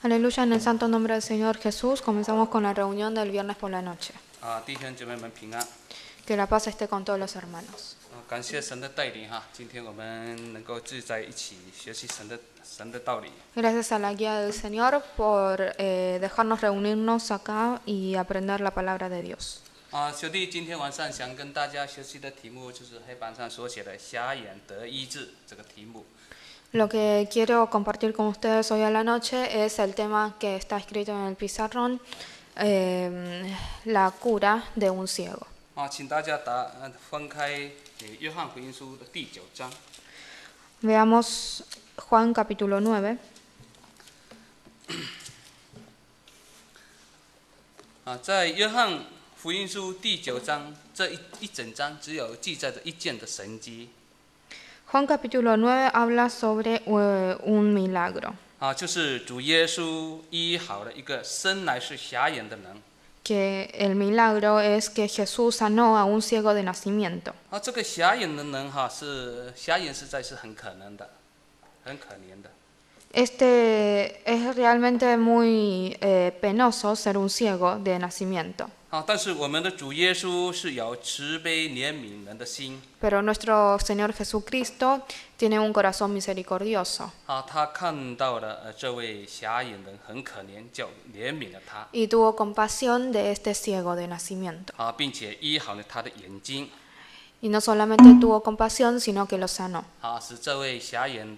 Aleluya, en el santo nombre del Señor Jesús, comenzamos con la reunión del viernes por la noche. Que la paz esté con todos los hermanos. Gracias a la guía del Señor por dejarnos reunirnos acá y aprender la palabra de Dios. 小弟今天晚上想跟大家学习的题目就是黑板上所写的瞎眼得医治这个题目。 Lo que quiero compartir con ustedes hoy a la noche es el tema que está escrito en el pizarrón, la cura de un ciego. 请大家翻开约翰福音书的第9章。 Veamos Juan capítulo 9. 在约翰福音书第9章这一整章只有记载着一件的神迹。 Juan capítulo 9 habla sobre un milagro. 就是主耶稣医好了一个生来是瞎眼的人。 Que el milagro es que Jesús sanó a un ciego de nacimiento. 这个瞎眼的人瞎眼实在是很可怜的。 Este es realmente muy penoso ser un ciego de nacimiento. 但是我们的主耶稣是有慈悲怜悯人的心。 Pero nuestro Señor Jesucristo tiene un corazón misericordioso. 他看到了这位瞎眼人很可怜，就怜悯了他。 Y tuvo compasión de este ciego de nacimiento. 并且医好了他的眼睛。 Y no solamente tuvo compasión, sino que lo sanó. 使这位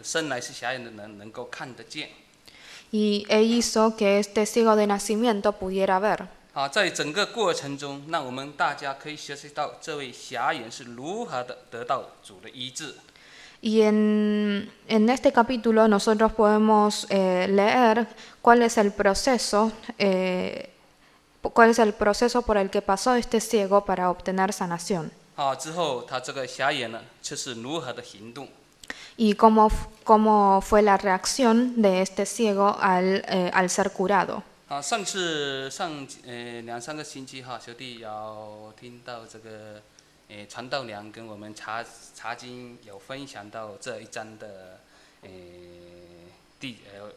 生来是瞎眼的人能够看得见。 Y hizo que este ciego de nacimiento pudiera ver. 在整个过程中，让我们大家可以学习到这位瞎眼是如何的得到主的医治。 Y en este capítulo nosotros podemos leer cuál es el proceso por el que pasó este ciego para obtener sanación. 之后他这个瞎眼呢，就是如何的行动。 Y cómo fue la reacción de este ciego al ser curado. 上2-3个星期小弟有听到这个传道娘跟我们查经有分享到这一章的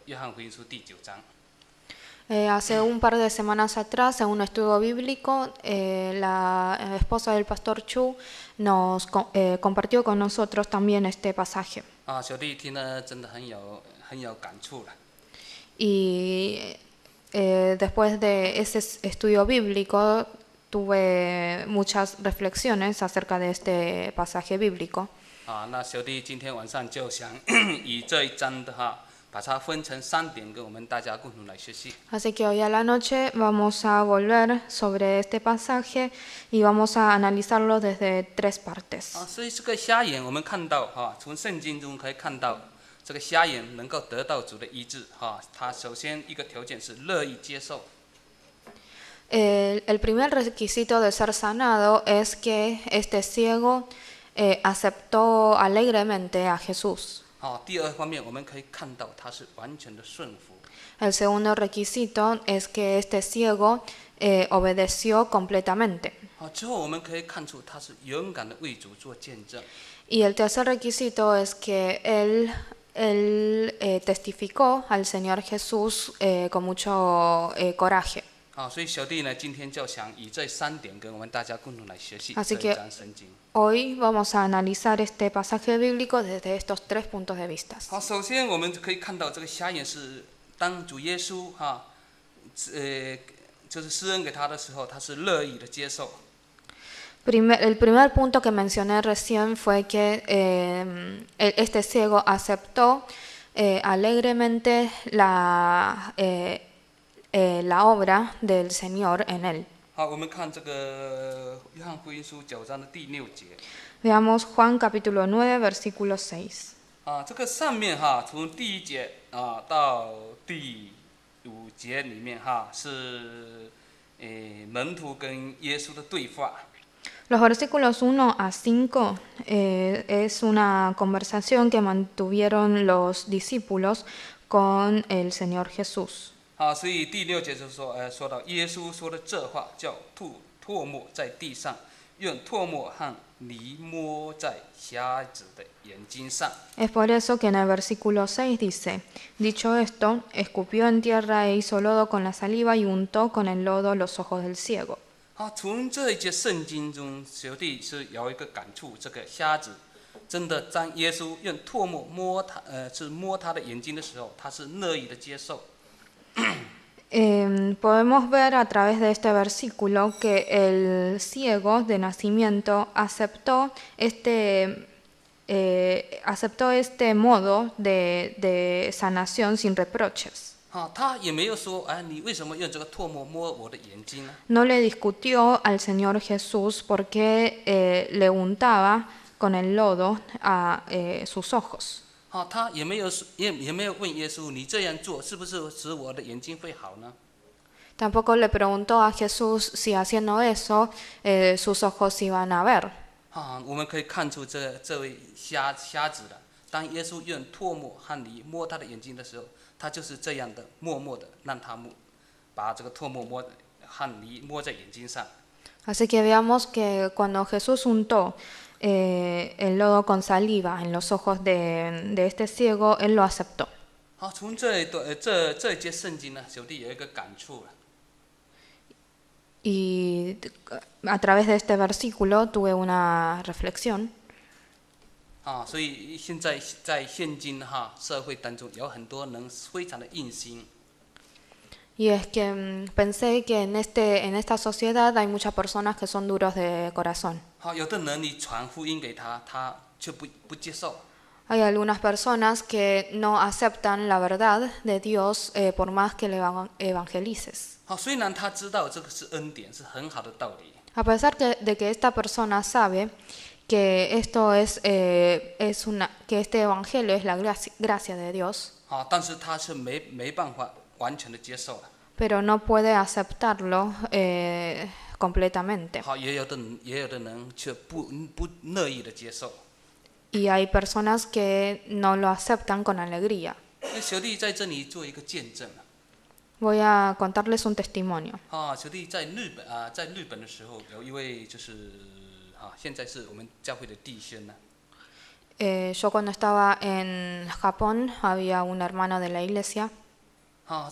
约翰福音书第9章。 Hace un par de semanas atrás, en un estudio bíblico, la esposa del pastor Chu nos compartió con nosotros también este pasaje. 小弟听了真的很有感触了。 Y después de ese estudio bíblico, tuve muchas reflexiones acerca de este pasaje bíblico. 那小弟今天晚上就想以这一章的把它分成3点，跟我们大家共同来学习。 Así que hoy a la noche vamos a volver sobre este pasaje y vamos a analizarlo desde 3 partes. 所以这个瞎眼，我们看到从圣经中可以看到，这个瞎眼能够得到主的医治它首先一个条件是乐意接受。 El primer requisito de ser sanado es que este ciego aceptó alegremente a Jesús. 第二方面，我们可以看到他是完全的顺服。 El segundo requisito es que este ciego obedeció completamente. 之后我们可以看出他是勇敢的为主做见证。 Y el tercer requisito es que él testificó al Señor Jesús con mucho coraje. 所以小弟呢，今天就想以这3点跟我们大家共同来学习 Así 这一 que 章圣经。 hoy vamos a analizar este pasaje bíblico desde estos 3 puntos de vista. 首先我们可以看到这个瞎眼是当主耶稣就是施恩给他的时候，他是乐意的接受。 El primer punto que mencioné recién fue que este ciego aceptó alegremente la obra del Señor en él. 我们看这个约翰福音书9章的第6节。 Veamos Juan capítulo 9 versículo 6. 这个上面从第1节到第5节里面是门徒跟耶稣的对话。 Los versículos 1 a 5 es una conversación que mantuvieron los discípulos con el Señor Jesús. 所以第6节就说到耶稣说的这话，叫唾沫在地上，用唾沫和泥摸在瞎子的眼睛上。 Es por eso que en el versículo 6 dice, dicho esto, escupió en tierra e hizo lodo con la saliva y untó con el lodo los ojos del ciego. 从这一节圣经中，小弟是有一个感触，这个瞎子真的当耶稣用唾沫摸他，是摸他的眼睛的时候，他是乐意的接受。 Podemos ver a través de este versículo que el ciego de nacimiento aceptó este modo de sanación sin reproches. 他也没有说，你为什么用这个唾沫摸我的眼睛呢？ No le discutió al Señor Jesús por qué le untaba con el lodo a sus ojos. 他也没有问耶稣，你这样做是不是使我的眼睛会好呢？ Tampoco le preguntó a Jesús si haciendo eso sus ojos iban a ver. 我们可以看出这位瞎子的，当耶稣用唾沫和泥摸他的眼睛的时候，他就是这样的默默的让他把这个唾沫和泥摸在眼睛上。 Así que veamos que cuando Jesús untó el lodo con saliva en los ojos de este ciego, él lo aceptó. 从这一节圣经呢，小弟有一个感触了。 Y a través de este versículo tuve una reflexión. 所以现在在现今社会当中，有很多人非常的硬心。 Y es que pensé que en esta sociedad hay muchas personas que son duros de corazón. 有的人你传福音给他，他却不接受。 Hay algunas personas que no aceptan la verdad de Dios por más que le evangelices. 虽然他知道这个是恩典，是很好的道理。 A pesar de que esta persona sabe que esto que este evangelio es la gracia de Dios, 但是他是没办法完全的接受了。 pero no puede aceptarlo completamente. 也有的人却不乐意的接受。 Y hay personas que no lo aceptan con alegría. 小弟在这里做一个见证。 Voy a contarles un testimonio. 小弟在日本的时候，有一位就是现在是我们教会的弟兄呢。 Yo cuando estaba en Japón había un hermano de la iglesia.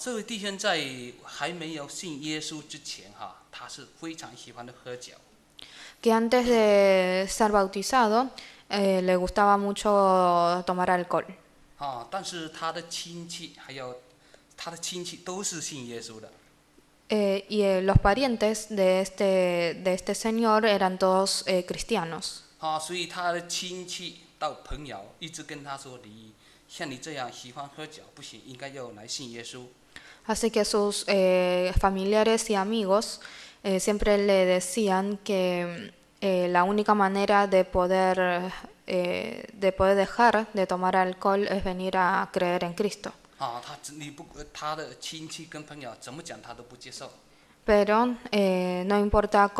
这位弟兄在还没有信耶稣之前，他是非常喜欢的喝酒。 Que antes de ser bautizado le gustaba mucho tomar alcohol. 但是他的亲戚还有他的亲戚都是信耶稣的。 Y los parientes de este señor eran todos cristianos. 所以他的亲戚到朋友一直跟他说，像你这样喜欢喝酒不行，应该要来信耶稣。 Así que sus familiares y amigos siempre le decían que la única manera de poder dejar de tomar alcohol es venir a creer en Cristo. 他的亲戚跟朋友怎么讲他都不接受。 Pero no importa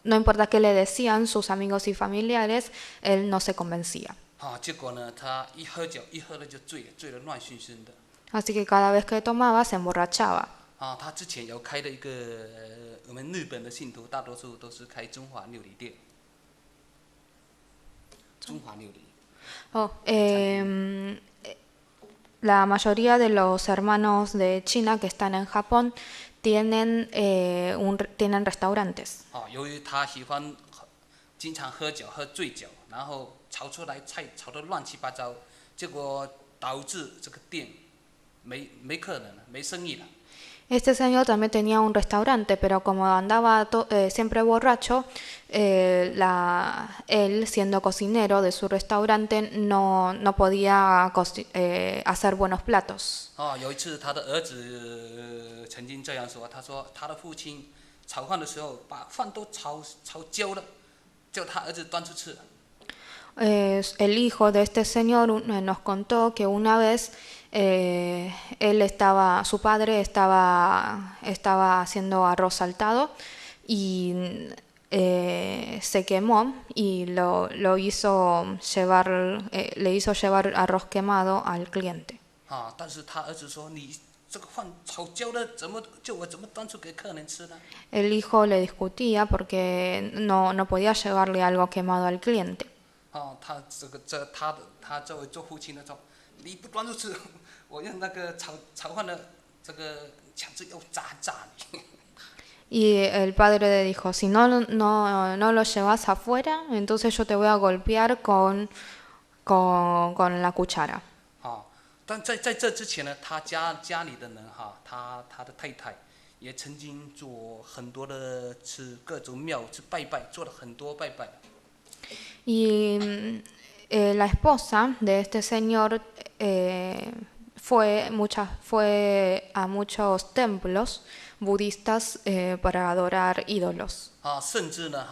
no importa qué le decían sus amigos y familiares, él no se convencía. 结果呢，他一喝酒，一喝了就醉了乱醺醺的。 Así que cada vez que tomaba se emborrachaba. 他之前有开的一个我们日本的信徒大多数都是开中华料理店。中华料理。 La mayoría de los hermanos de China que están en Japón tienen restaurantes. 由于他喜欢经常喝酒，喝醉酒，然后炒出来菜炒得乱七八糟，结果导致这个店没客人了，没生意了。 Este señor también tenía un restaurante, pero como andaba siempre borracho, él siendo cocinero de su restaurante no podía hacer buenos platos. 有一次他的儿子曾经这样说，他说他的父亲炒饭的时候把饭都炒焦了，叫他儿子端出吃。 El hijo de este señor nos contó que una vez su padre estaba haciendo arroz saltado y se quemó y le hizo llevar arroz quemado al cliente. 但是他儿子说你这个饭炒焦了，我怎么端出给客人吃呢？ El hijo le discutía porque no podía llevarle algo quemado al cliente. 他作为做父亲的说，你不端出吃，我用那个炒饭的这个枪子要炸你。Y el padre le dijo, si no lo llevas afuera, entonces yo te voy a golpear con la cuchara. 但在这之前呢，他家里的人他的太太也曾经做很多的去各种庙去拜拜，做了很多拜拜。Y la esposa de este señor fue a muchos templos budistas para adorar ídolos. 甚至呢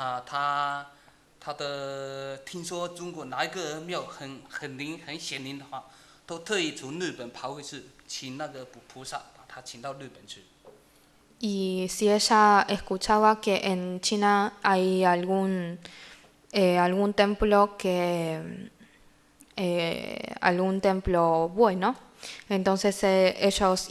他的听说中国哪一个庙很显灵的话，都特意从日本跑回去，请那个菩萨把他请到日本去。Y si ella escuchaba que en China hay algún templo algún templo bueno, entonces ellos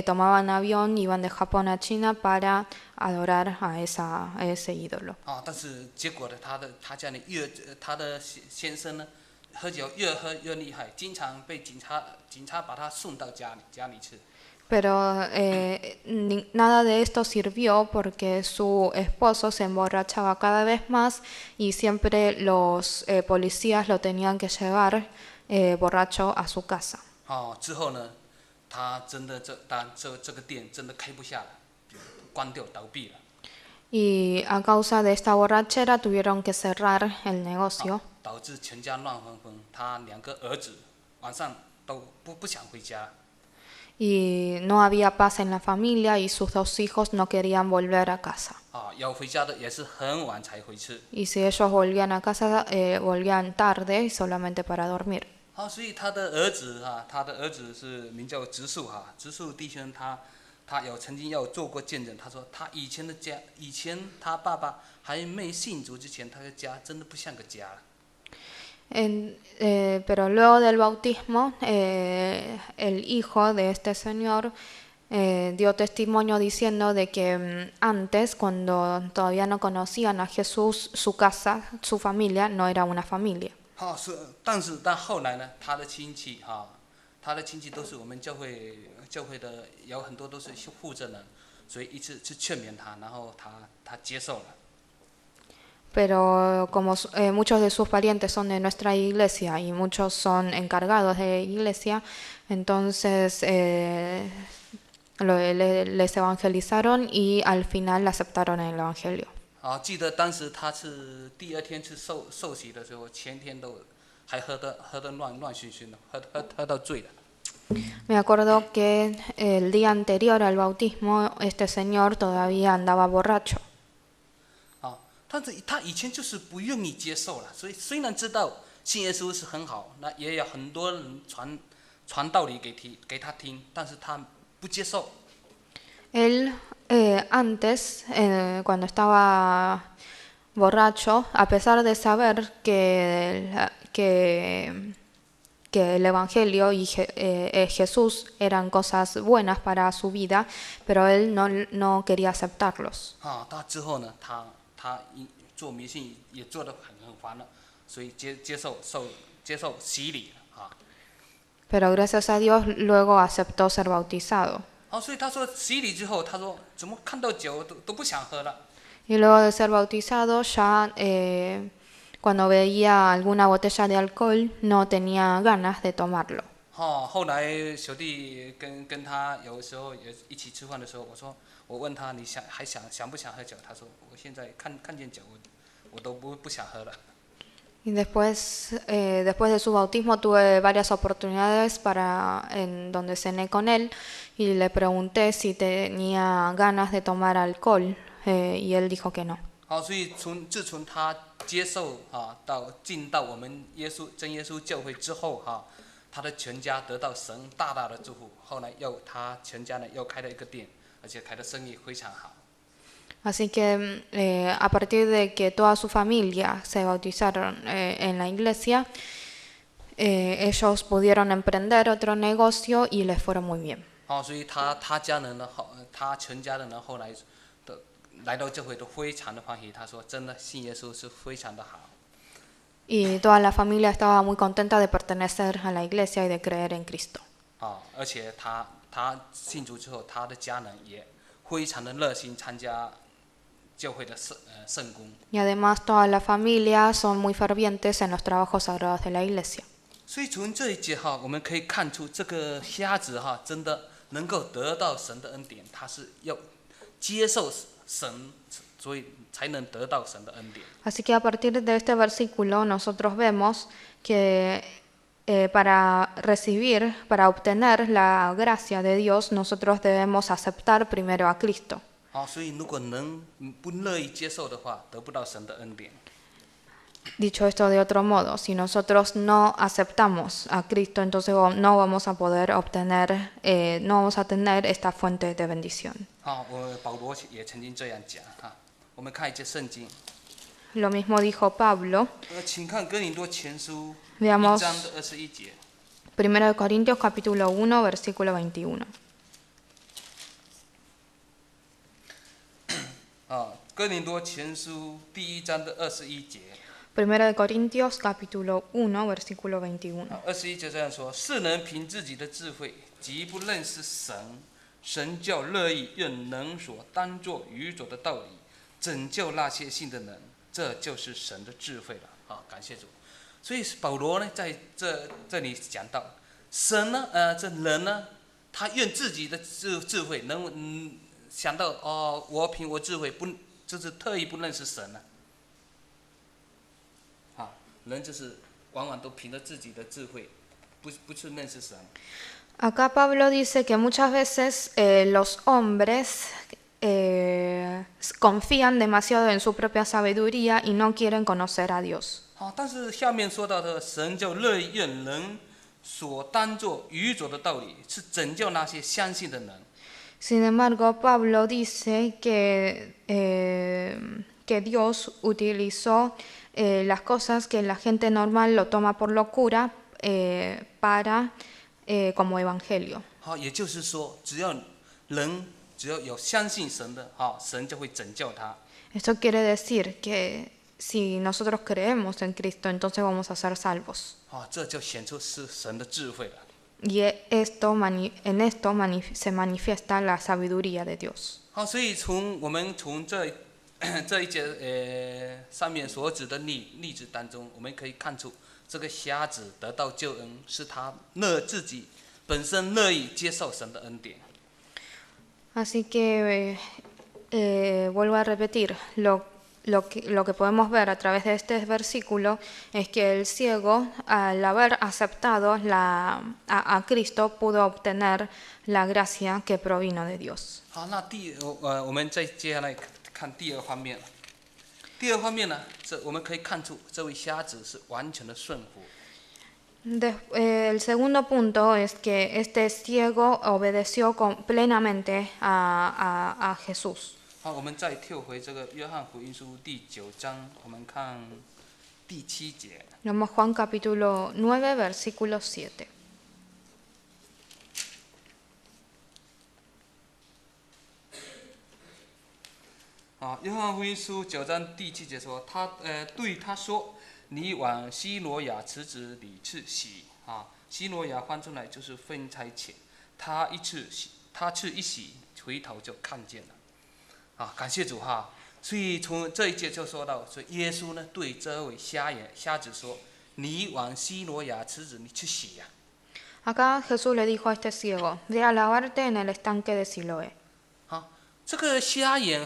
tomaban avión, iban de Japón a China para adorar a ese ídolo. 但是结果呢，他家里他的先生呢，喝酒越喝越厉害，经常被警察把他送到家里去。Pero nada de esto sirvió porque su esposo se emborrachaba cada vez más y siempre los policías lo tenían que llevar borracho a su casa. 之后呢，他真的这个店真的开不下了，关掉倒闭了。Y a causa de esta borrachera tuvieron que cerrar el negocio. 导致全家乱哄哄，他2个儿子晚上都不想回家。Y no había paz en la familia y sus 2 hijos no querían volver a casa. 要回家的也是很晚才回去。Y si ellos volvían a casa, volvían tarde y solamente para dormir. 所以他的儿子是名叫植树弟兄，他曾经做过见证，他说他以前他爸爸还没信主之前，他的家真的不像个家了。Pero luego del bautismo, el hijo de este señor dio testimonio diciendo de que antes, cuando todavía no conocían a Jesús, su casa, su familia, no era una familia. 但后来呢，他的亲戚都是我们教会的，有很多都是负责人，所以一直去劝勉他，然后他接受了。Pero como muchos de sus parientes son de nuestra iglesia y muchos son encargados de iglesia, entonces les evangelizaron y al final aceptaron el evangelio. 记得当时他是第2天去受洗的时候，前天都还喝得乱醺醺的，喝到醉了。Me acuerdo que el día anterior al bautismo este señor todavía andaba borracho. 但是他以前就是不愿意接受了，所以虽然知道信耶稣是很好，那也有很多人传道理给他听，但是他不接受。Él antes, cuando estaba borracho, a pesar de saber que el Evangelio y Jesús eran cosas buenas para su vida, pero él no quería aceptarlos. 他之后呢，他做迷信也做得很烦了，所以接受洗礼了。Pero gracias a Dios luego aceptó ser bautizado. 所以他说洗礼之后，他说怎么看到酒都不想喝了。Y luego de ser bautizado ya cuando veía alguna botella de alcohol no tenía ganas de tomarlo. 后来小弟跟他有时候也一起吃饭的时候，我问他你想不想喝酒？他说我现在看见酒我都不想喝了。Y después de su bautismo tuve varias oportunidades en donde cené con él y le pregunté si tenía ganas de tomar alcohol y él dijo que no. 所以自从他接受进到我们真耶稣教会之后他的全家得到神大大的祝福。后来他全家呢又开了一个店，而且开的生意非常好。Así que a partir de que toda su familia se bautizaron en la iglesia, ellos pudieron emprender otro negocio y les fueron muy bien. 所以他家人呢，他全家人呢后来都来到教会都非常的欢喜。他说真的信耶稣是非常的好。Y toda la familia estaba muy contenta de pertenecer a la iglesia y de creer en Cristo. 而且他信主之后，他的家人也非常的热心参加教会的圣工。Y además toda la familia son muy fervientes en los trabajos sagrados de la iglesia. 所以从这一节我们可以看出这个瞎子真的能够得到神的恩典，他是要接受神，所以才能得到神的恩典。 Así que a partir de este versículo nosotros vemos que para obtener la gracia de Dios, nosotros debemos aceptar primero a Cristo. 所以如果不乐意接受的话，得不到神的恩典。 Dicho esto de otro modo, si nosotros no aceptamos a Cristo, entonces no vamos a poder obtener, no vamos a tener esta fuente de bendición. 保罗也曾经这样讲我们看一节圣经。 Lo mismo dijo Pablo. 请看哥林多前书 Veamos 1章的21节。 1 de Corintios capítulo 1, versículo 21. 哥林多前书第1章的21节。 1 de Corintios capítulo 1, versículo 21. 21节这样说：世人凭自己的智慧，极不认识神，神叫乐意用人所当作愚拙的道理，拯救那些信的人，这就是神的智慧了。感谢主。所以保罗呢，在这里讲到，神呢，这人呢，他用自己的智慧，想到我凭我智慧就是特意不认识神了。人就是往往都凭着自己的智慧，不去认识神。 Acá Pablo dice que muchas veces los hombres confían demasiado en su propia sabiduría y no quieren conocer a Dios. 但是下面说到的神就乐意用人所当作愚拙的道理，是拯救那些相信的人。 Sin embargo, Pablo dice que Dios utilizó las cosas que la gente normal lo toma por locura como evangelio. 也就是说，只要有相信神的，神就会拯救他。 Esto quiere decir que si nosotros creemos en Cristo, entonces vamos a ser salvos. 这就显出是神的智慧了。 Y en esto se manifiesta la sabiduría de Dios. 所以我们从这一节上面所指的例子当中，我们可以看出，这个瞎子得到救恩，是他自己本身乐意接受神的恩典。 Así que vuelvo a repetir, lo que podemos ver a través de este versículo es que el ciego, al haber aceptado a Cristo, pudo obtener la gracia que provino de Dios. 那我们再接下来看第二方面。第二方面呢，我们可以看出这位瞎子是完全的顺服。 El segundo punto es que este ciego obedeció plenamente a Jesús. 我们再跳回这个约翰福音书第9章，我们看第7节。 Vamos Juan capítulo 9, versículo 7. 约翰福音书9章第7节说，对他说：“你往西罗亚池子里去洗。”西罗亚翻出来就是分差遣。他去一洗，回头就看见了。感谢主所以从这一节就说到，所以耶稣呢对这位瞎子说：“你往西罗亚池子里去洗呀。” Acá Jesús le dijo a este ciego, ve a lavarte en el estanque de Siloé. 这个瞎眼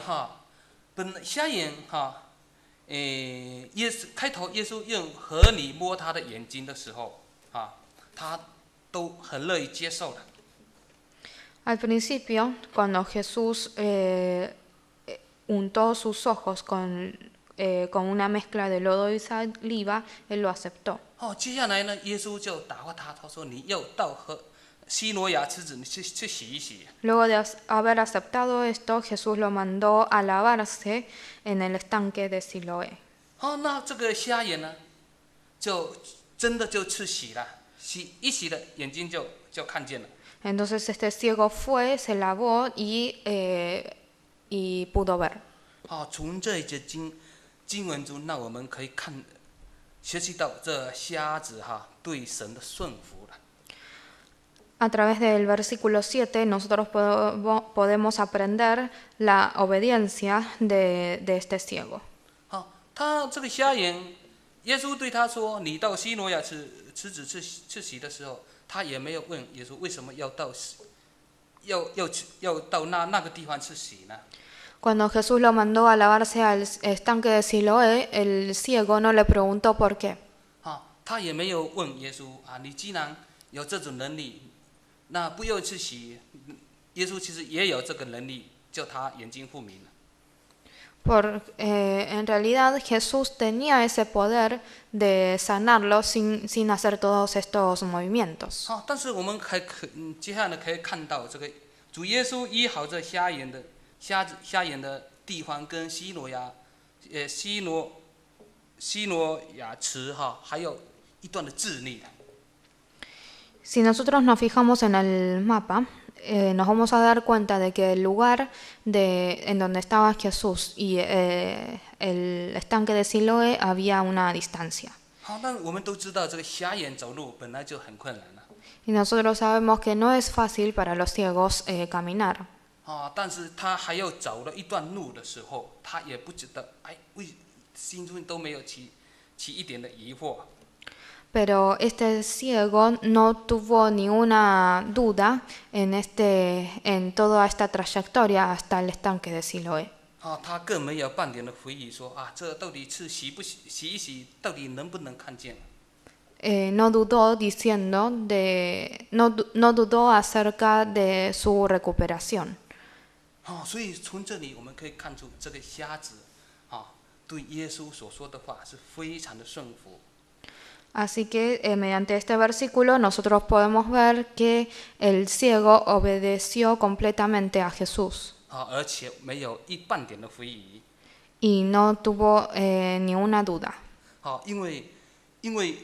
开头耶稣用河里摸他的眼睛的时候他都很乐意接受了。 Al principio, cuando Jesús untó sus ojos con una mezcla de lodo y saliva, él lo aceptó. 接下来呢，耶稣就打发他说：“你要到西罗亚池子，你去洗一洗。” Luego de haber aceptado esto, Jesús lo mandó a lavarse en el estanque de Siloé. 那这个瞎眼呢，就真的就去洗了，一洗的眼睛就看见了。 Entonces este ciego fue, se lavó y pudo ver. 从这一节经文中，那我们可以学习到这瞎子对神的顺服了。 A través del versículo 7 nosotros podemos aprender la obediencia de este ciego. 他这个瞎眼，耶稣对他说：“你到西罗亚池子去洗的时候，他也没有问耶稣为什么要到那个地方去洗呢？” Cuando Jesús lo mandó a lavarse al estanque de Siloé, el ciego no le preguntó por qué. 他也没有问耶稣你既然有这种能力，那不要去洗。耶稣其实也有这个能力，叫他眼睛复明了。 En realidad Jesús tenía ese poder de sanarlo sin hacer todos estos movimientos. 但是我们接下来可以看到，这个主耶稣医好这瞎眼的地方，跟西罗亚池还有一段的智力。 Si nosotros nos fijamos en el mapa, nos vamos a dar cuenta de que el lugar en donde estaba Jesús y el estanque de Siloé había una distancia. 那我们都知道，这个瞎眼走路本来就很困难了。 Y nosotros sabemos que no es fácil para los ciegos caminar. 但是他还要走了一段路的时候，他也不觉得，心中都没有起一点的疑惑。 Pero este ciego no tuvo ninguna duda en toda esta trayectoria hasta el estanque de Siloé. 他更没有半点的怀疑说这到底是洗一洗，到底能不能看见？ No dudó no dudó acerca de su recuperación. 所以从这里我们可以看出，这个瞎子对耶稣所说的话是非常的顺服。 Así que mediante este versículo nosotros podemos ver que el ciego obedeció completamente a Jesús. 而且没有半点的怀疑。 Y no tuvo ninguna duda. 因为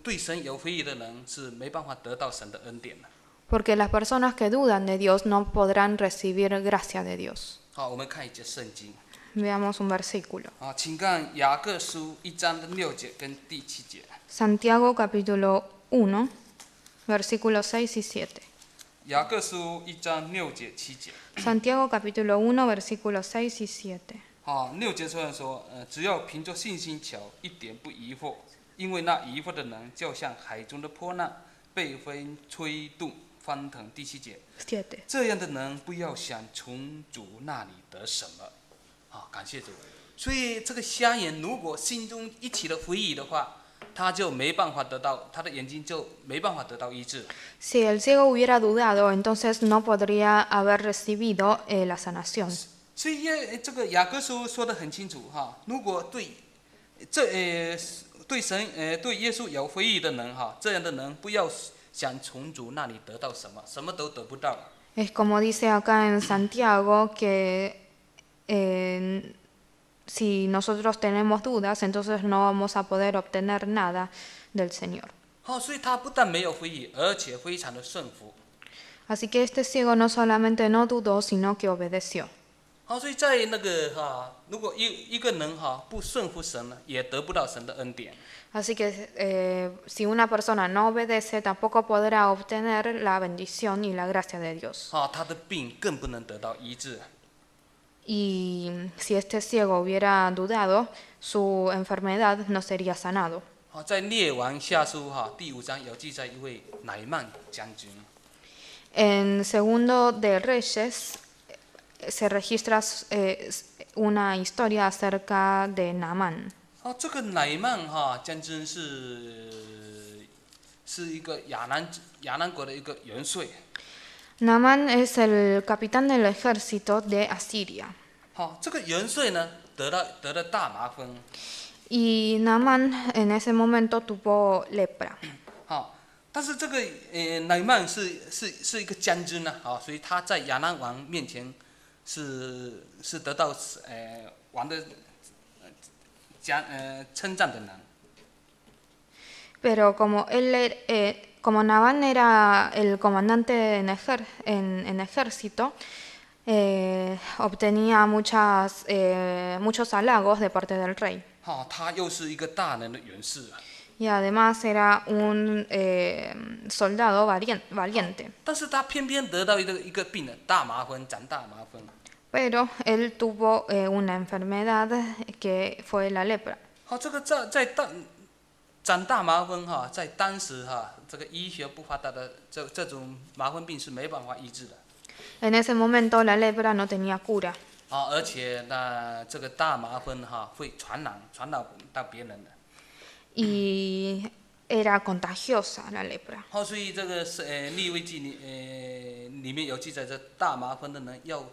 对神有怀疑的人是没办法得到神的恩典的。 Porque las personas que dudan de Dios no podrán recibir gracia de Dios. 我们看一节圣经。 Veamos un versículo. 请看雅各书1章的6节跟第7节。 Santiago capítulo 1, versículos 6 y 7. 雅各书1章6节7节。 Santiago capítulo 1, versículos 6 y 7. 6节虽然说，只要凭着信心求，一点不疑惑，因为那疑惑的人，就像海中的波浪，被风吹动翻腾。第7节。 7. 这样的人不要想从主那里得什么。 感谢主。所以这个瞎眼如果心中一起的怀疑的话，他就没办法得到，他的眼睛就没办法得到医治。 Si el ciego hubiera dudado, entonces no podría haber recibido la sanación. 所以这个雅各书说得很清楚如果对神对耶稣有怀疑的人这样的人不要想从主那里得到什么，什么都得不到。 Es como dice acá en Santiago que si nosotros tenemos dudas, entonces no vamos a poder obtener nada del Señor. 所以他不但没有怀疑，而且非常的顺服。 Así que este ciego no solamente no dudó, sino que obedeció. 所以在那个如果一个人不顺服神呢，也得不到神的恩典。 Así que si una persona no obedece, tampoco podrá obtener la bendición y la gracia de Dios. 他的病更不能得到医治。 Y si este ciego hubiera dudado, su enfermedad no sería sanado. 在列王下书第5章有记载一位乃曼将军。 En Segundo de Reyes se registra una historia acerca de Naamán. 这个乃曼将军是一个亚南国的一个元帅。 Naamán es el capitán del ejército de Asiria. 这个元帅呢得了大麻风。 Y Naamán en ese momento tuvo lepra. 但是这个乃曼是一个将军所以他在亚南王面前是得到王的称赞的人。Pero como Nabán era el comandante en ejército, obtenía muchos halagos de parte del rey. 他又是一个大能的勇士啊。 Y además era un soldado valiente. 但是他偏偏得到一个病人，大麻风，长大麻风。 Pero él tuvo una enfermedad que fue la lepra. 这个长大麻风在当时这个医学不发达的这种麻风病是没办法医治的。 En ese momento la lepra no tenía cura. 而且呢，这个大麻风会传染到别人的。 Y era contagiosa la lepra. 所以这个利未记里面有记载，这大麻风的人要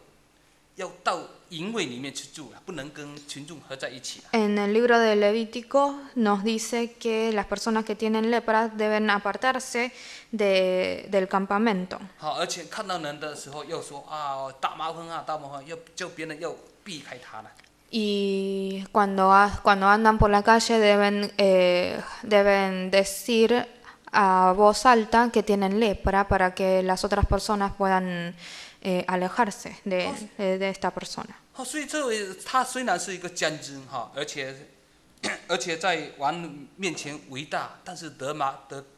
到营卫里面去住，不能跟群众合在一起。 En el libro de Levítico nos dice que las personas que tienen lepra deben apartarse del campamento. 而且看到人的时候又说大麻风大麻风，要叫别人要避开他了。 Y cuando andan por la calle deben decir a voz alta que tienen lepra para que las otras personas puedan alejarse de esta persona. 所以这位他虽然是一个将军而且在王面前伟大，但是得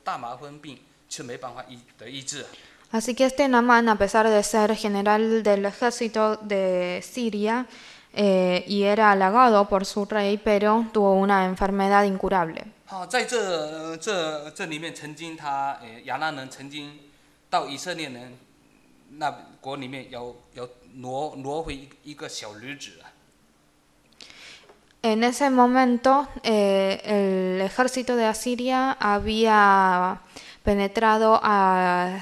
大麻风病却没办法得医治。 Así que este Naamán, a pesar de ser general del ejército de Siria, y era halagado por su rey, pero tuvo una enfermedad incurable. 在这里面，曾经亚兰人曾经到以色列人那国里面有挪回一个小女子。 En ese momento, el ejército de Asiria había penetrado a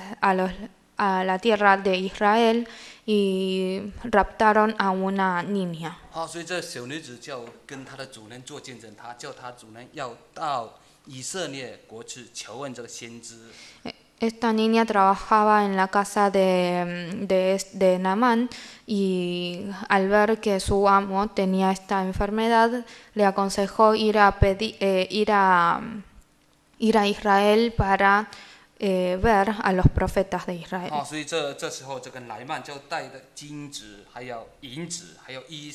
la tierra de Israel y raptaron a una niña. 所以这小女子就跟她的主人做见证，她叫她主人要到以色列国去求问这个先知。 Esta niña trabajaba en la casa de Naamán y al ver que su amo tenía esta enfermedad, le aconsejó ir a Israel para ver a los profetas de Israel. 所以这时候这个乃曼就带着金子、还有银子、还有衣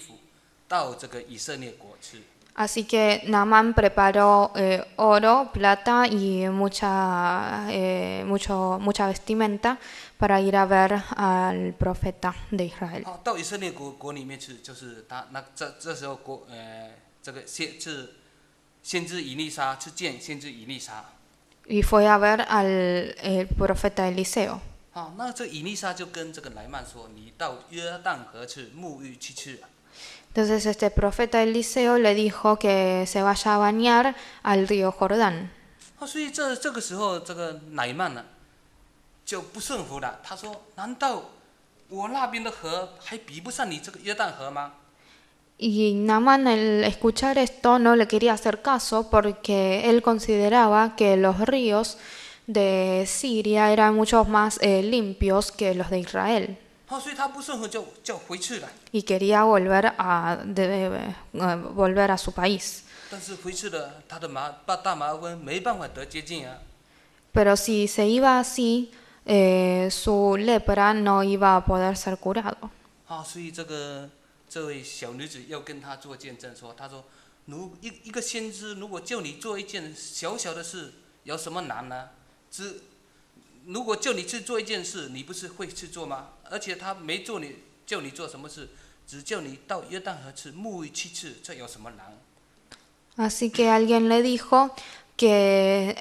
服，到这个以色列国去。 Así que Naamán preparó oro, plata y mucha vestimenta para ir a ver al profeta de Israel. 到以色列国里面去，就是这时候这个先知以利沙去见先知以利沙。 Y fue a ver al profeta Eliseo. 那这以利沙就跟这个乃曼说：“你到约旦河去沐浴去。” Entonces este profeta Eliseo le dijo que se vaya a bañar al río Jordán. 所以这个时候，这个乃曼呢就不顺服了。他说：“难道我那边的河还比不上你这个约旦河吗？” Y Naamán al escuchar esto no le quería hacer caso porque él consideraba que los ríos de Siria eran mucho más limpios que los de Israel. 所以他不顺服就回去了。 Y quería volver a su país. 但是回去了，他的大麻风没办法得洁净啊。 Pero si se iba así, su lepra no iba a poder ser curado. 所以这位小女子要跟他做见证说：“他说，一个先知如果叫你做一件小小的事，有什么难呢？如果叫你去做一件事，你不是会去做吗？而且他没叫你做什么事，只叫你到约旦河去沐浴7次，这有什么难？” Así que alguien le dijo que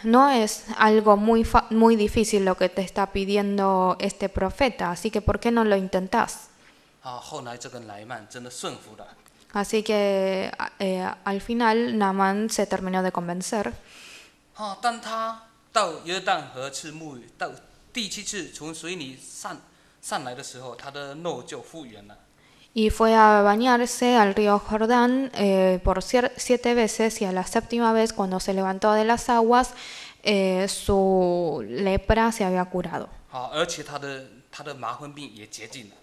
no es algo muy difícil lo que te está pidiendo este profeta, así que ¿por qué no lo intentas? 后来这个乃曼真的顺服了。 Así que al final Naamán se terminó de convencer. 当他到约旦河去沐浴，到第7次从水里上来的时候，他的肉就复原了。 Y fue a bañarse al río Jordán por 7 veces y a la séptima vez cuando se levantó de las aguas su lepra se había curado. 而且他的麻风病也洁净了。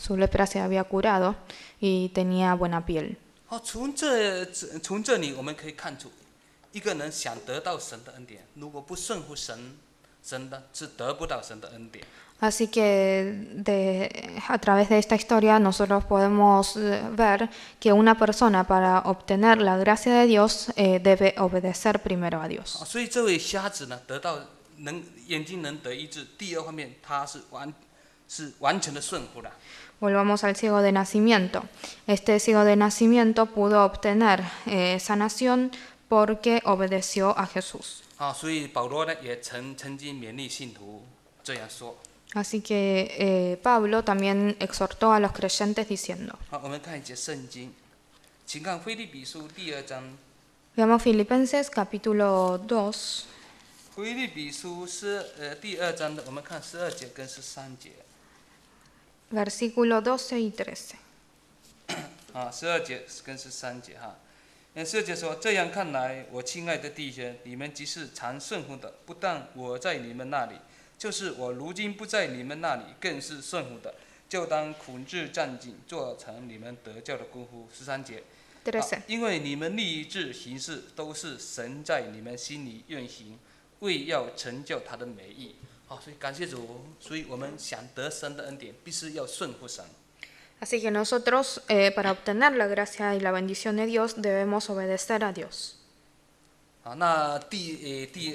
Su lepra se había curado y tenía buena piel. 好，从这里我们可以看出，一个人想得到神的恩典，如果不顺服神的是得不到神的恩典。Así que a través de esta historia nosotros podemos ver que una persona para obtener la gracia de Dios debe obedecer primero a Dios. 所以这位瞎子呢，眼睛能得医治，第二方面他是完全的顺服了。Volvamos al ciego de nacimiento. Este ciego de nacimiento pudo obtener sanación porque obedeció a Jesús. 所以保罗呢也曾经勉励信徒这样说。Así que Pablo también exhortó a los creyentes diciendo. 好，我们看一节圣经，请看腓立比书第2章。Veamos Filipenses capítulo 2. 腓立比书第2章的，我们看12节跟13节。Versículo 12 y 13. 12节跟13节哈。12节说：“这样看来，我亲爱的弟兄，你们即是常顺服的，不但我在你们那里，就是我如今不在你们那里，更是顺服的。就当苦志战兢，做成你们得救的功夫。”13节。因为你们立志行事，都是神在你们心里运行，为要成就他的美意。所以感谢主，所以我们想得神的恩典，必须要顺服神。Así que nosotros, para obtener la gracia y la bendición de Dios, debemos obedecer a Dios. 那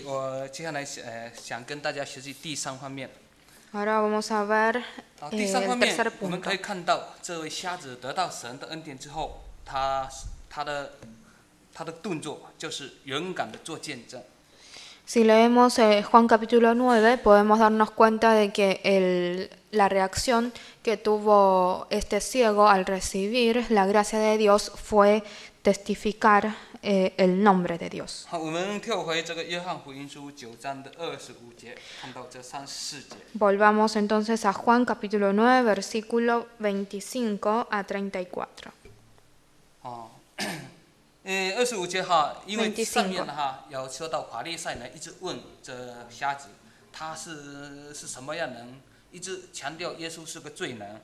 我接下来想跟大家学习第3方面。Ahora vamos a ver 第3方 el 面 tercer 我们 punto. 可以看到，这位瞎子得到神的恩典之后，他的动作就是勇敢的做见证。Si leemos Juan capítulo 9, podemos darnos cuenta de que la reacción que tuvo este ciego al recibir la gracia de Dios fue testificar el nombre de Dios. 好，我们跳回这个约翰福音书9章的25节，看到这34节。Volvamos entonces a Juan capítulo 9, versículo 25 a 34. 25节哈，因为上面哈有说到法利赛人一直问这瞎子，他是什么样人，一直强调耶稣是个罪人。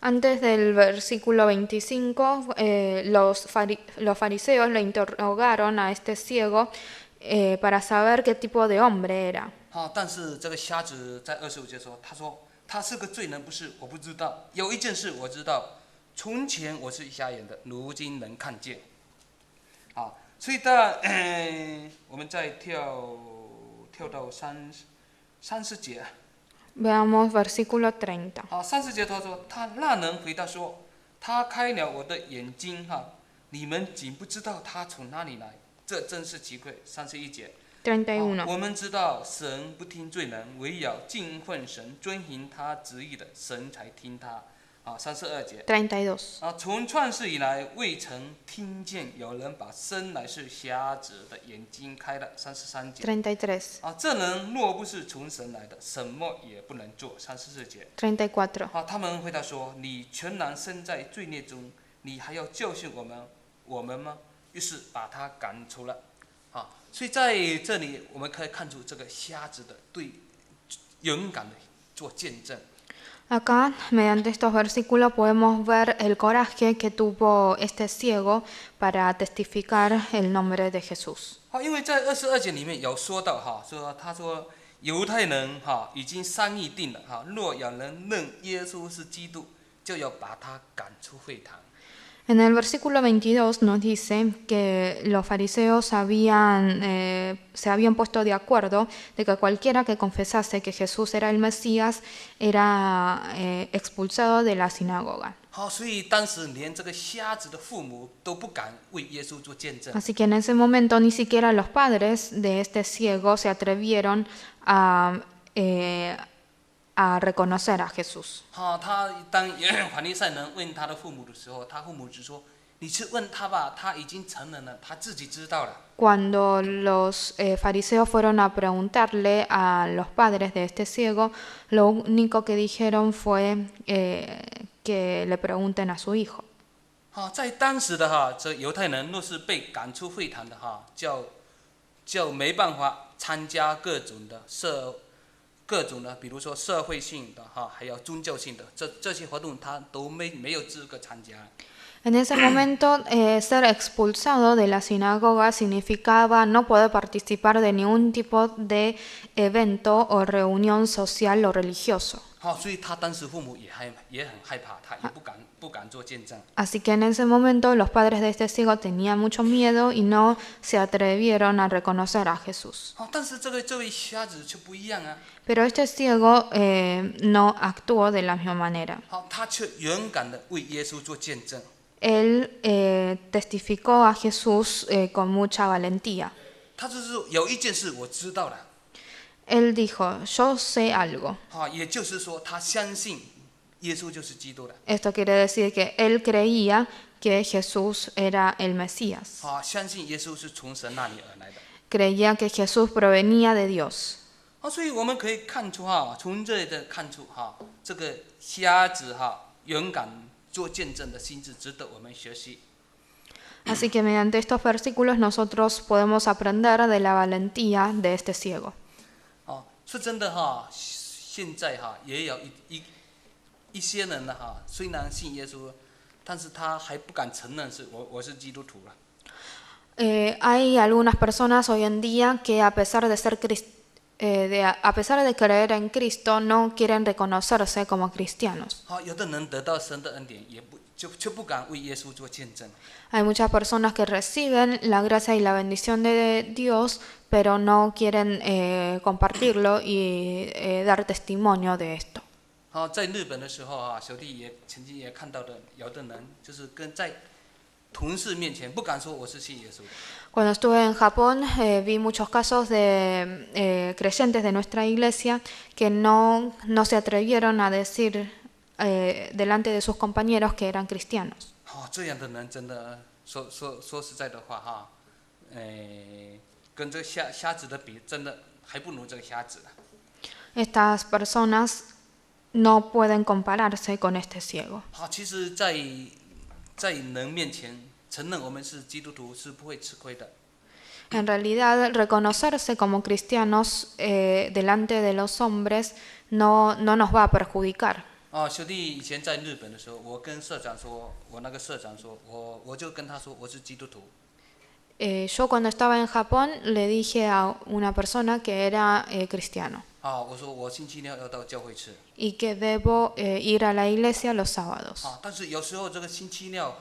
Antes del versículo 25, los fariseos le interrogaron a este ciego para saber qué tipo de hombre era. 但是这个瞎子在25节说，他说他是个罪人，不是，我不知道。有一件事我知道，从前我是瞎眼的，如今能看见。所以我们再跳到30节。Veamos versículo 30. 30节他说，他那人回答说，他开了我的眼睛你们竟不知道他从哪里来，这真是奇怪。31节。31. 我们知道神不听罪人，唯有敬奉神、遵行他旨意的，神才听他。32节。32. 从创世以来，未曾听见有人把生来是瞎子的眼睛开了。33节。33. 这人若不是从神来的，什么也不能做。34节。34. 他们回答说：“你全然身在罪孽中，你还要教训我们吗？”于是把他赶出了。所以在这里我们可以看出这个瞎子的对勇敢的做见证。Acá, mediante estos versículos, podemos ver el coraje que tuvo este ciego para testificar el nombre de Jesús. 因为在22节里面有说到他说犹太人已经商议定了若有人认耶稣是基督，就要把他赶出会堂。En el versículo 22 nos dice que los fariseos se habían puesto de acuerdo de que cualquiera que confesase que Jesús era el Mesías era expulsado de la sinagoga. 所以当时连这个瞎子的父母都不敢为耶稣做见证。 Así que en ese momento ni siquiera los padres de este ciego se atrevieron a reconocer a Jesús. 当法利赛人问他的父母的时候，他父母只说：“你去问他吧，他已经承认了，他自己知道了。” Cuando los fariseos fueron a preguntarle a los padres de este ciego, lo único que dijeron fue que le pregunten a su hijo. 在当时的这犹太人若是被赶出会堂的就没办法参加各种的，比如说社会性的还有宗教性的这些活动，他都没有资格参加。En ese momento, ser expulsado de la sinagoga significaba no poder participar de ningún tipo de evento o reunión social o religioso. 所以他当时父母也很害怕，他也不敢做见证。 Así que en ese momento los padres de este ciego tenían mucho miedo y no se atrevieron a reconocer a Jesús. 但是这位瞎子却不一样啊， Pero este ciego no actuó de la misma manera. 他却勇敢的为耶稣做见证。 Él testificó a Jesús con mucha valentía. 他就是说有一件事我知道了， Él dijo, yo sé algo. 也就是说他相信耶稣就是基督的， Esto quiere decir que él creía que Jesús era el Mesías. 相信耶稣是从神那里而来的。 Creía que Jesús provenía de Dios. 所以我们可以看出从这里的看出这个瞎子勇敢做见证的心智值得我们学习。 Así que mediante estos versículos nosotros podemos aprender de la valentía de este ciego. 是真的现在也有一些人呢虽然信耶稣，但是他还不敢承认是我是基督徒了。 Hay algunas personas hoy en día que a pesar de ser a pesar de creer en Cristo no quieren reconocerse como cristianos. 有的人得到神的恩典，却不敢为耶稣做见证。 Hay muchas personas que reciben la gracia y la bendición de Dios, pero no quieren compartirlo y dar testimonio de esto. 在日本的时候小弟也曾经也看到的，有的人就是在同事面前不敢说我是信耶稣的。 Cuando estuve en Japón vi muchos casos de creyentes de nuestra iglesia que no se atrevieron a decir delante de sus compañeros que eran cristianos. 这样的人真的说实在的话跟这个瞎子的比，真的还不如这个瞎子了。 Estas personas no pueden compararse con este ciego. 其实在人面前承认我们是基督徒是不会吃亏的。 En realidad, reconocerse como cristianos delante de los hombres no nos va a perjudicar. 小弟以前在日本的时候，我跟社长说，我那个社长说，我就跟他说我是基督徒。 Yo cuando estaba en Japón le dije a una persona que era cristiano 我说我星期六要到教会去。 y que debo ir a la iglesia los sábados. 但是有时候这个星期六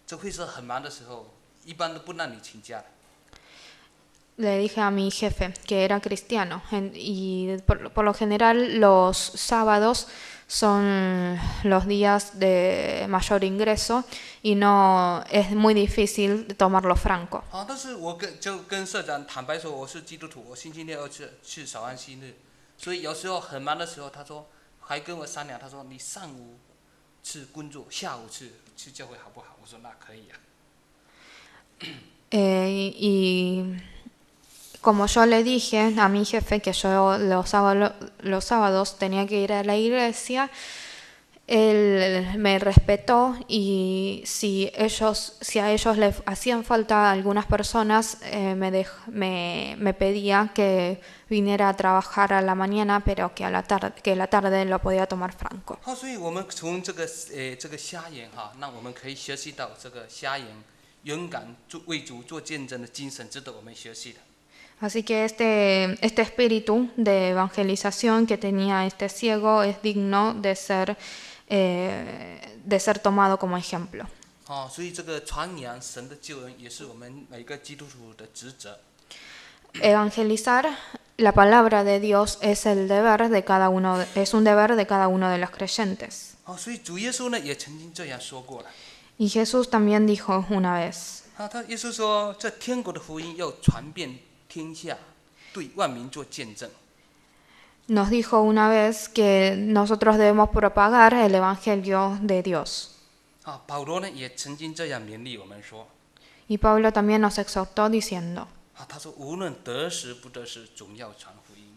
这会是很忙的时候，一般都不让你请假的。 Le dije a mi jefe que era cristiano y por lo general los sábados son los días de mayor ingreso y no es muy difícil tomarlo franco. 但是我就跟社长坦白说我是基督徒，我星期六要去扫安息日，所以有时候很忙的时候，他说还跟我商量，他说你上午去工作，下午去教会好不好？我说那可以啊。Y como yo le dije a mi jefe que yo los sábados tenía que ir a la iglesia, él me respetó y si a ellos les hacían falta algunas personas, me pedía que viniera a trabajar a la mañana, pero que la tarde lo podía tomar franco. 所以我们从这个瞎眼那我们可以学习到这个瞎眼勇敢为主做见证的精神，值得我们学习的。 Así que este espíritu de evangelización que tenía este ciego es digno de ser tomado como ejemplo. 所以这个传扬神的救恩也是我们每个基督徒的职责。 Evangelizar la palabra de Dios es un deber de cada uno de los creyentes. 所以主耶稣呢也曾经这样说过了。 Y Jesús también dijo una vez. 耶稣说，这天国的福音要传遍天下，对万民做见证。 Nos dijo una vez que nosotros debemos propagar el evangelio de Dios. 保罗呢也曾经这样勉励我们说。 Y Pablo también nos exhortó diciendo. 他说无论得时不得时，总要传福音。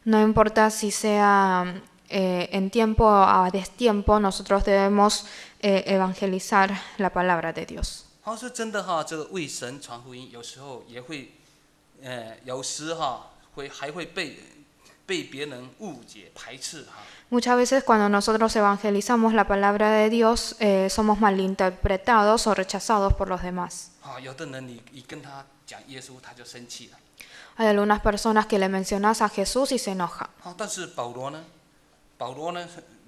No importa si sea en tiempo o a destiempo, nosotros debemos evangelizar la palabra de Dios. 说真的这个为神传福音，有时候也会，有时还会被被别人误解排斥哈。 Muchas veces cuando nosotros evangelizamos la palabra de Dios, somos malinterpretados o rechazados por los demás. 有的人你跟他讲耶稣，他就生气了。 Hay algunas personas que le mencionas a Jesús y se enoja. 但是保罗呢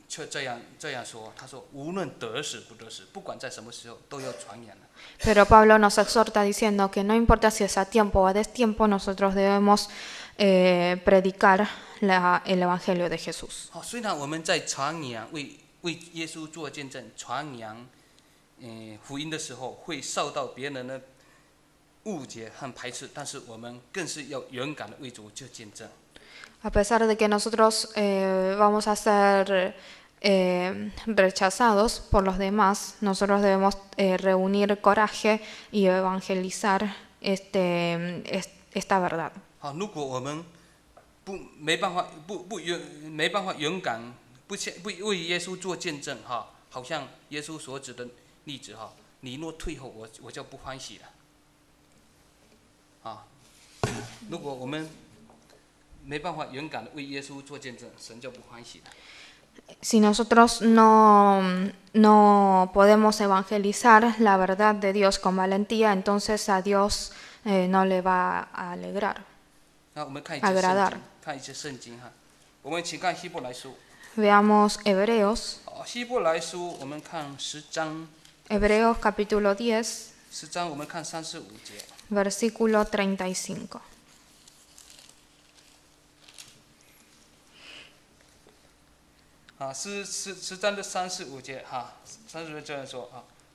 却这样说，他说无论得死不得死，不管在什么时候都要传扬了。 Pero Pablo nos exhorta diciendo que no importa si es a tiempo o a destiempo, nosotros debemos predicar el Evangelio de Jesús. 虽然我们在传扬为耶稣做见证，传扬福音的时候会受到别人的误解和排斥，但是我们更是要勇敢的为主做见证。 A pesar de que nosotros vamos a ser rechazados por los demás, nosotros debemos reunir coraje y evangelizar esta verdad. 如果我们没办法勇敢，不为耶稣做见证好像耶稣所指的例子你若退后，我就不欢喜了。如果我们没办法勇敢的为耶稣做见证，神就不欢喜了。 Si nosotros no podemos evangelizar la verdad de Dios con valentía, entonces a Dios no le va a alegrar. 那我们看一些圣经我们请看希伯来书。 Veamos Hebreos. 希伯来书我们看10章。 Hebreos capítulo 10. 10章我们看35节。 Versículo 35. 10章的35节35节这样说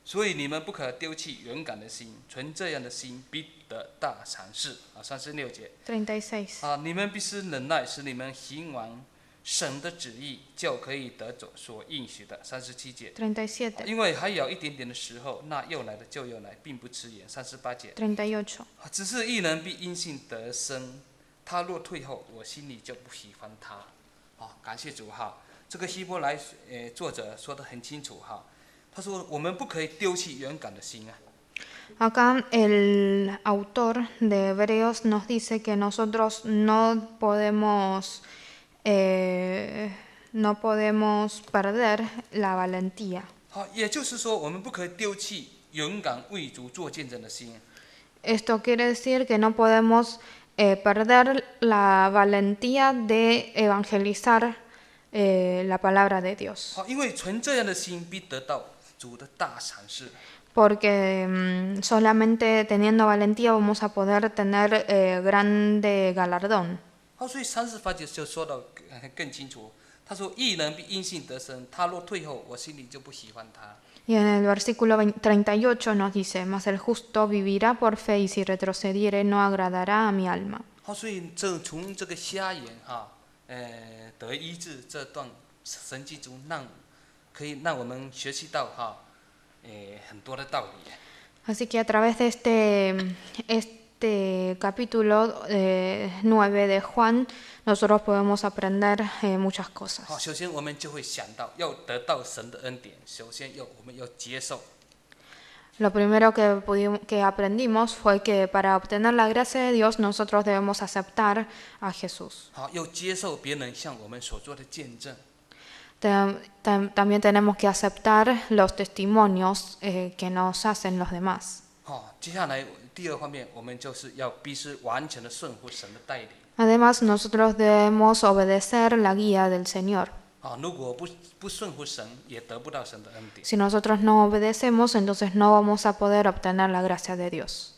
所以你们不可丢弃勇敢的心，存这样的心必得大赏赐。36节。36。你们必须忍耐，使你们行完神的旨意，就可以得着所应许的。37节。37。因为还有一点点的时候，那又来的就又来，并不迟延。38节。38。只是义人必因信得生，他若退后，我心里就不喜欢他。感谢主这个希伯来作者说得很清楚他说我们不可以丢弃勇敢的心Acá el autor de Hebreos nos dice que nosotros no podemos perder la valentía. 也就是说我们不可以丢弃勇敢为主做见证的心。 Esto quiere decir que no podemos perder la valentía de evangelizar la palabra de Dios. 因为存这样的心必得到主的大赏赐。 Porque solamente teniendo valentía vamos a poder tener grande galardón. 所以38节就说到更清楚，他说义人必因信得生，他若退后，我心里就不喜欢他。 Y en el versículo 38 nos dice, mas el justo vivirá por fe y si retrocediere no agradará a mi alma. 所以从这个瞎眼得医治这段神迹中，可以让我们学习到很多的道理。 Así que a través de este capítulo 9 de Juan, nosotros podemos aprender muchas cosas. 首先我们就会想到，要得到神的恩典，首先我们要接受。 Lo primero que aprendimos fue que para obtener la gracia de Dios nosotros debemos aceptar a Jesús. 要接受别人向我们所做的见证。 También tenemos que aceptar los testimonios que nos hacen los demás. 接下来第二方面，我们就是要必须完全的顺服神的带领。 Además, nosotros debemos obedecer la guía del Señor. 如果不顺服神，也得不到神的恩典。 Si nosotros no obedecemos, entonces no vamos a poder obtener la gracia de Dios.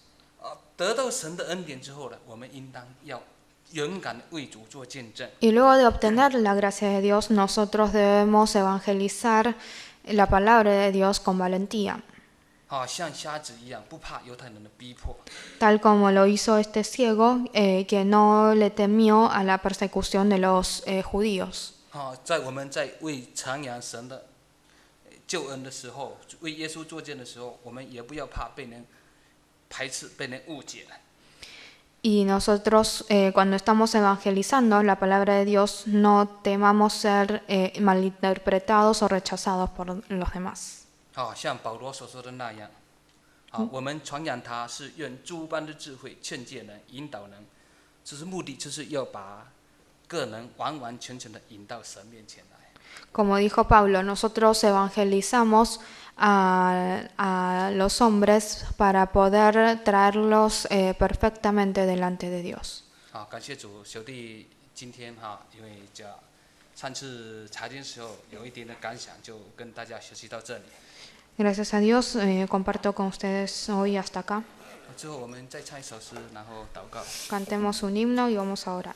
得到神的恩典之后呢，我们应当要勇敢的为主做见证。 Y luego de obtener la gracia de Dios, nosotros debemos evangelizar la palabra de Dios con valentía. 像瞎子一样，不怕犹太人的逼迫。 Tal como lo hizo este ciego, que no le temió a la persecución de los judíos. 在我们在为传扬神的救恩的时候，为耶稣作见的时候，我们也不要怕被人排斥、被人误解。 Y nosotros, cuando estamos evangelizando la palabra de Dios, no temamos ser malinterpretados o rechazados por los demás. 像保罗所说的那样，我们传扬他是用诸般的智慧劝诫人、引导人，这是目的，就是要把个人完完全全的引到神面前来。Como dijo Pablo, nosotros evangelizamos a los hombres para poder traerlos perfectamente delante de Dios. 好，感谢主，兄弟今天因为上次查经时候有一点的感想，就跟大家学习到这里。Gracias a Dios, comparto con ustedes hoy hasta acá. 最后我们再唱一首诗，然后祷告。 Cantemos un himno y vamos a orar.